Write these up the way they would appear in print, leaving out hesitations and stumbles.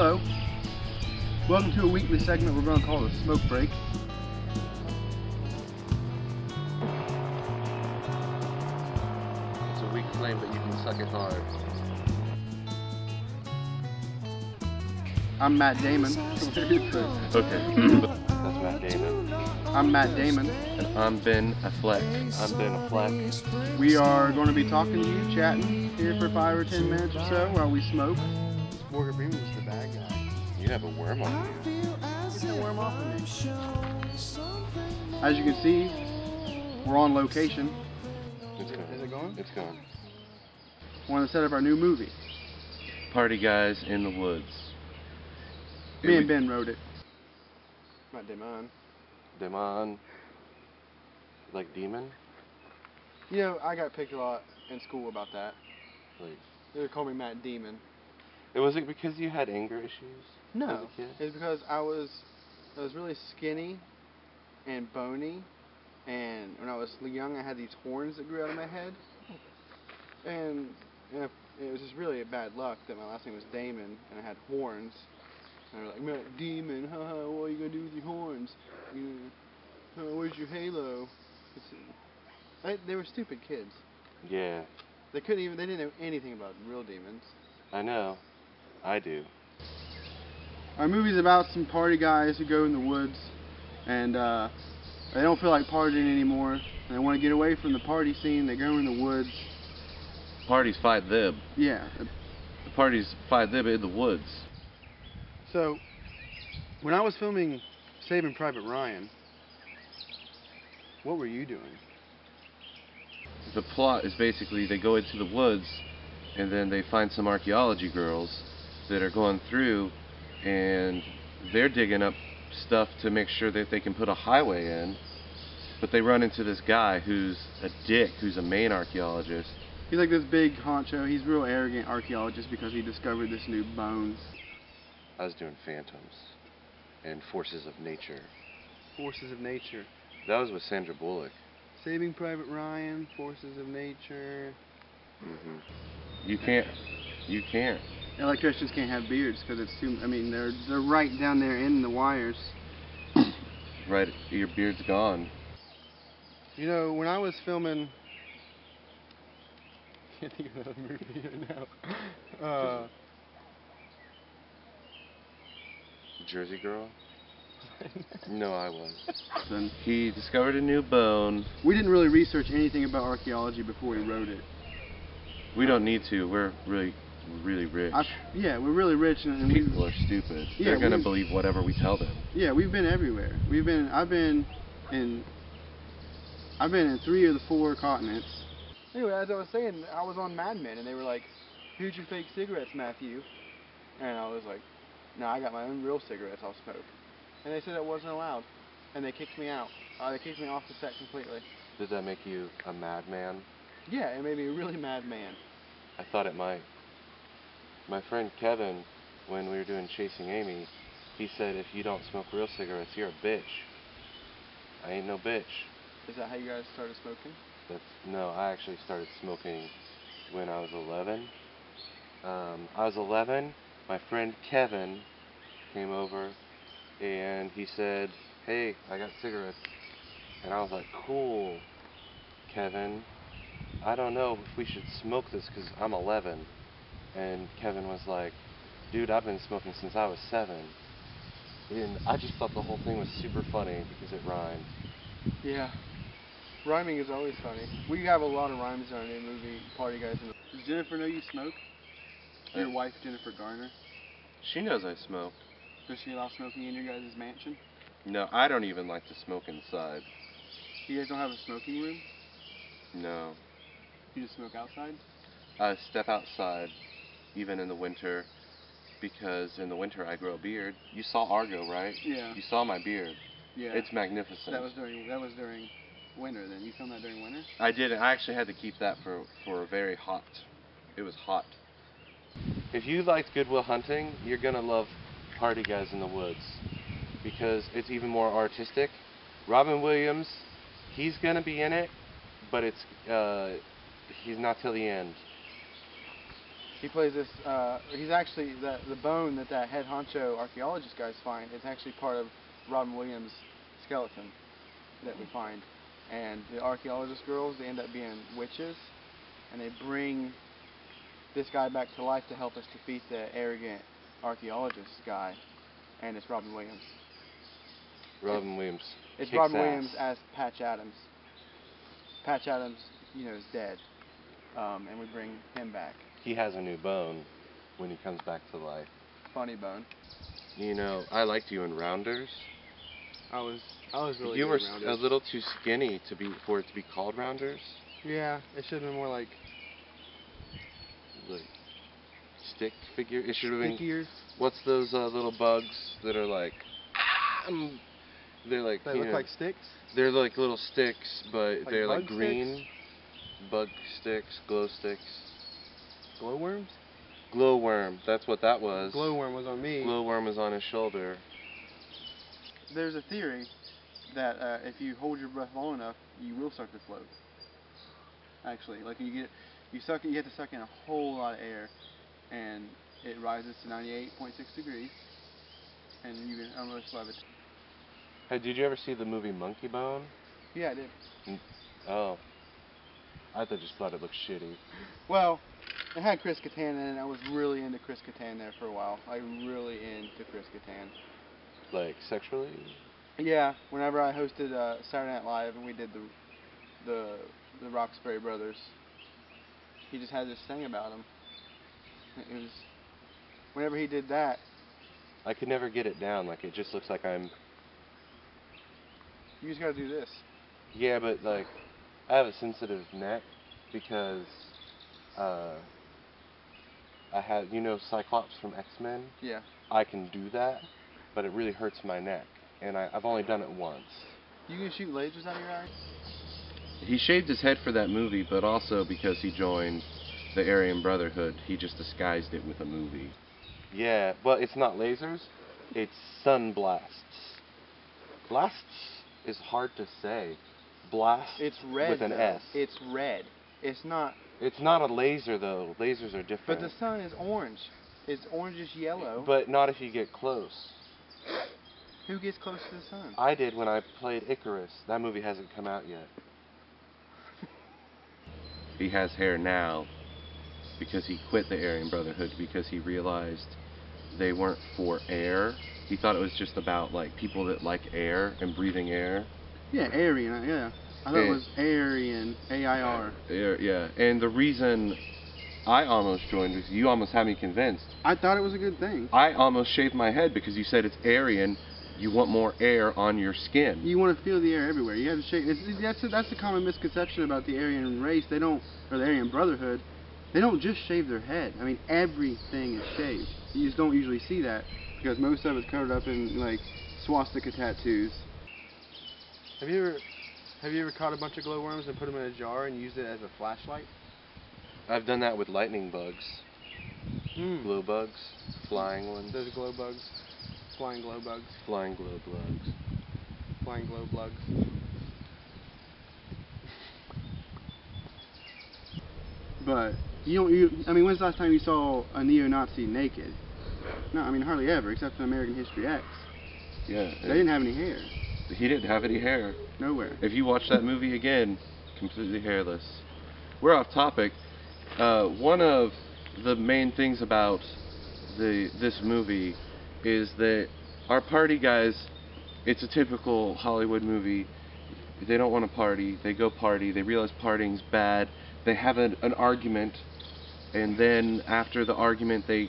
Hello. Welcome to a weekly segment we're going to call the Smoke Break. It's a weak flame, but you can suck it hard. I'm Matt Damon. Okay. That's Matt Damon. I'm Matt Damon. And I'm Ben Affleck. I'm Ben Affleck. We are going to be talking to you, chatting here for 5 or 10 minutes or so while we smoke. Morgan Freeman was the bad guy. You have a worm on you. Get that worm off of me. As you can see, we're on location. It's gone. Is it going? It's gone. We're on the set of our new movie. Party Guys in the Woods. Me and Ben wrote it. Matt Damon. Damon. Like demon? You know, I got picked a lot in school about that. Like, They would call me Matt Demon. was it because you had anger issues? No, as a kid? it's because I was really skinny and bony, and when I was young I had these horns that grew out of my head, and it was just really a bad luck that my last name was Damon and I had horns, and they were like, Matt Demon, haha, what are you gonna do with your horns? Where's your halo? They were stupid kids. Yeah. They didn't know anything about real demons. I know. I do. Our movie's about some party guys who go in the woods and they don't feel like partying anymore. And they want to get away from the party scene. They go in the woods. Parties fight them. Yeah. The parties fight them in the woods. So, when I was filming Saving Private Ryan, what were you doing? The plot is basically they go into the woods and then they find some archaeology girls that are going through and they're digging up stuff to make sure that they can put a highway in, but they run into this guy who's a dick, who's a main archaeologist. He's like this big honcho. He's a real arrogant archaeologist because he discovered this new bones. I was doing Phantoms and Forces of Nature. Forces of Nature. That was with Sandra Bullock. Saving Private Ryan, Forces of Nature. You can't. Electricians can't have beards because it's too. I mean, they're right down there in the wires. Right, your beard's gone. You know, when I was filming, I can't think of another movie right now. Jersey Girl? No, I was. Then He discovered a new bone. we didn't really research anything about archaeology before we wrote it. We don't need to. We're really rich. Yeah, we're really rich, and People are stupid. Yeah, They're gonna believe whatever we tell them. Yeah, we've been everywhere. I've been in 3 of the 4 continents. Anyway, as I was saying, I was on Mad Men, and they were like, "Here's your fake cigarettes, Matthew," and I was like, "No, I got my own real cigarettes. I'll smoke." And they said it wasn't allowed, and they kicked me out. They kicked me off the set completely. Did that make you a madman? Yeah, it made me a really mad man. I thought it might. My friend Kevin, when we were doing Chasing Amy, he said, if you don't smoke real cigarettes, you're a bitch. I ain't no bitch. Is that how you guys started smoking? No, I actually started smoking when I was 11. I was 11, my friend Kevin came over and he said, hey, I got cigarettes. And I was like, cool, Kevin. I don't know if we should smoke this because I'm 11. And Kevin was like, dude, I've been smoking since I was 7. And I just thought the whole thing was super funny because it rhymed. Yeah. Rhyming is always funny. We have a lot of rhymes in our new movie, Party Guys. Does Jennifer know you smoke? Your wife, Jennifer Garner? She knows I smoke. Does she allow smoking in your guys' mansion? No, I don't even like to smoke inside. You guys don't have a smoking room? No. You just smoke outside? I step outside, even in the winter, because in the winter I grow a beard. You saw Argo, right? Yeah. You saw my beard. Yeah. It's magnificent. That was during winter then. You filmed that during winter? I didn't. I actually had to keep that for a very hot. It was hot. If you liked Good Will Hunting, you're going to love Party Guys in the Woods, because it's even more artistic. Robin Williams, he's going to be in it, but he's not till the end. He plays this. He's actually the bone that head honcho archaeologist guys find is actually part of Robin Williams' skeleton that we find. And the archaeologist girls, they end up being witches, and they bring this guy back to life to help us defeat the arrogant archaeologist guy, and it's Robin Williams. Robin Williams. It's kicks Robin ass. Williams as Patch Adams. Patch Adams, is dead, and we bring him back. He has a new bone when he comes back to life. Funny bone. I liked you in Rounders. I was really. You good were in Rounders. a little too skinny for it to be called Rounders. Yeah, it should have been more like Stick figure. It should have been. stickier. What's those little bugs that are like? They're like. They look like sticks. They're like little sticks, but Like they're like bug green. sticks? Bug sticks, glow sticks. Glowworms? Glowworm. That's what that was. Glowworm was on me. Glowworm was on his shoulder. There's a theory that if you hold your breath long enough, you will start to float. Actually, like you have to suck in a whole lot of air, and it rises to 98.6 degrees, and you can almost levitate. Hey, did you ever see the movie Monkey Bone? Yeah, I did. Oh. I just thought it looked shitty. Well, it had Chris Kattan in it. I was really into Chris Kattan there for a while. Like, really into Chris Kattan. Like, sexually? Yeah, whenever I hosted Saturday Night Live and we did the Roxbury Brothers, he just had this thing about him. It was, whenever he did that. I could never get it down. Like, it just looks like I'm... You just gotta do this. Yeah, but, like, I have a sensitive neck because I have, Cyclops from X-Men? Yeah. I can do that, but it really hurts my neck. And I've only done it once. You can shoot lasers out of your eye? He shaved his head for that movie, but also because he joined the Aryan Brotherhood, he just disguised it with a movie. Yeah, well, it's not lasers, it's sun blasts. Blasts is hard to say. Blast It's red, with an though. S. It's red. It's not... It's not a laser, though. Lasers are different. But the sun is orange. It's orangish yellow. But not if you get close. Who gets close to the sun? I did when I played Icarus. That movie hasn't come out yet. He has hair now because he quit the Aryan Brotherhood because he realized they weren't for air. He thought it was just about like people that like air and breathing air. Yeah, Aryan, yeah. I thought it was Aryan, A-I-R. Yeah, and the reason I almost joined was you almost had me convinced. I thought it was a good thing. I almost shaved my head because you said it's Aryan. You want more air on your skin. You want to feel the air everywhere. You have to shave. That's the common misconception about the Aryan race. They don't, or the Aryan Brotherhood. They don't just shave their head. I mean, everything is shaved. You just don't usually see that because most of it's covered up in like swastika tattoos. Have you ever caught a bunch of glowworms and put them in a jar and used it as a flashlight? I've done that with lightning bugs. Glow bugs, flying ones. Those glow bugs. Flying glow bugs. Flying glow bugs. Flying glow bugs. But I mean, when's the last time you saw a neo-Nazi naked? No, I mean hardly ever, except in American History X. Yeah. They didn't have any hair. He didn't have any hair. Nowhere. If you watch that movie again, completely hairless. We're off topic. One of the main things about this movie is that our party guys, it's a typical Hollywood movie. They don't want to party. They go party. They realize partying's bad. They have an argument, and then after the argument they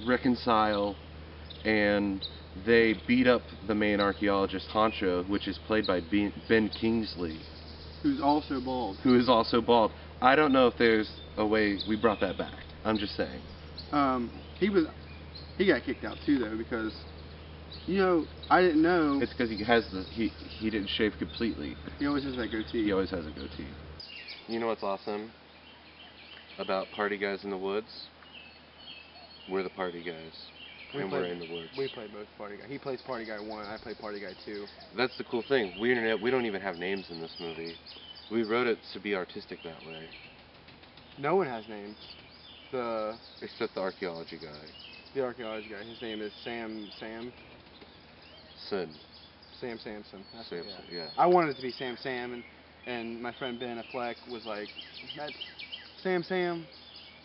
reconcile, and they beat up the main archaeologist, Honcho, which is played by Ben Kingsley. Who's also bald. Who is also bald. I don't know if there's a way we brought that back. I'm just saying. He got kicked out too though because, I didn't know. It's because he didn't shave completely. He always has that goatee. He always has a goatee. You know what's awesome about Party Guys in the Woods? We're the party guys. We're in the woods. We play both Party Guy. He plays Party Guy 1, I play Party Guy 2. That's the cool thing. We don't even have names in this movie. We wrote it to be artistic that way. No one has names. Except the archaeology guy. The archaeology guy. His name is Sam Son. Sam Samson. Samson, yeah. I wanted it to be Sam, and my friend Ben Affleck was like, that's Sam.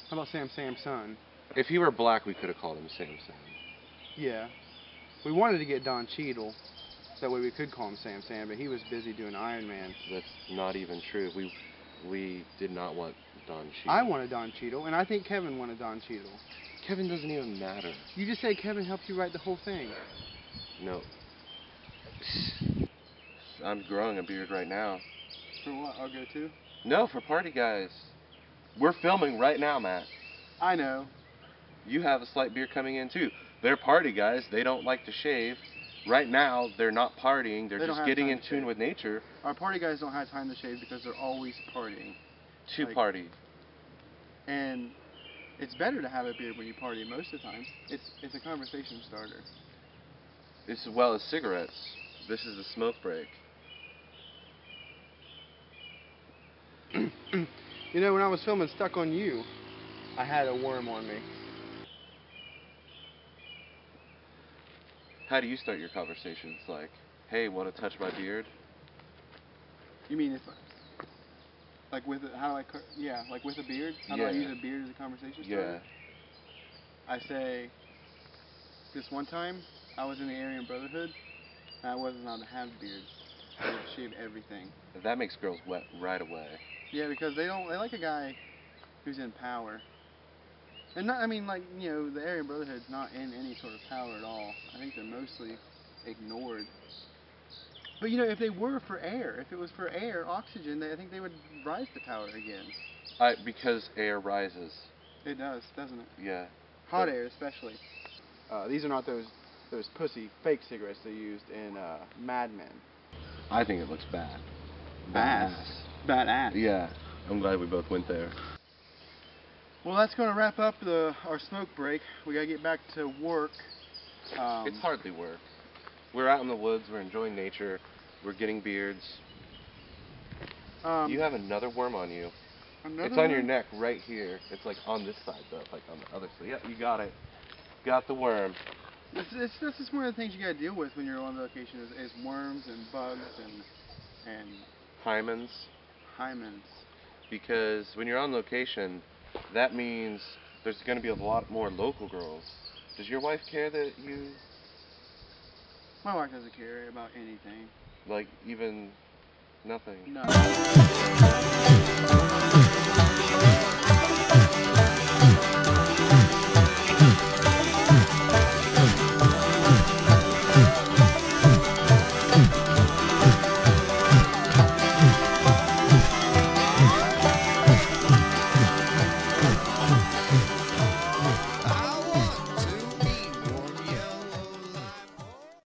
How about Sam's son? If he were black, we could have called him Samson. Yeah. We wanted to get Don Cheadle. That way we could call him Sam, but he was busy doing Iron Man. That's not even true. We did not want Don Cheadle. I wanted Don Cheadle, and I think Kevin wanted Don Cheadle. Kevin doesn't even matter. You just said Kevin helped you write the whole thing. No. I'm growing a beard right now. For what? I'll go too? No, for party guys. We're filming right now, Matt. I know. You have a slight beard coming in too. They're party guys. They don't like to shave. Right now, they're not partying. They're just getting in tune with nature. Our party guys don't have time to shave because they're always partying. To party. And it's better to have a beard when you party most of the time. It's a conversation starter. As well as cigarettes. This is a smoke break. You know, when I was filming Stuck on You, I had a worm on me. How do you start your conversations? Like, hey, want to touch my beard? You mean if, like with like with a beard? How do I use a beard as a conversation starter? Yeah. I say, this one time, I was in the Aryan Brotherhood, and I wasn't allowed to have beards. I would shave everything. That makes girls wet right away. Yeah, because they like a guy who's in power. And not, I mean, like, you know, the Aryan Brotherhood's not in any sort of power at all. I think they're mostly ignored. But, you know, if they were for air, if it was for air, oxygen, I think they would rise to power again. Because air rises. It does, doesn't it? Yeah. Hot air, especially. These are not those pussy fake cigarettes they used in Mad Men. I think it looks bad. Badass. Yeah. I'm glad we both went there. Well, that's going to wrap up our smoke break. We got to get back to work. It's hardly work. We're out in the woods. We're enjoying nature. We're getting beards. You have another worm on you. It's on your neck right here. It's like on this side, though, like on the other side. Yeah, you got it. Got the worm. This is one of the things you got to deal with when you're on location is worms and bugs and hymens. Hymens. Because when you're on location, that means there's going to be a lot more local girls. Does your wife care that you... My wife doesn't care about anything. Like, even nothing? No.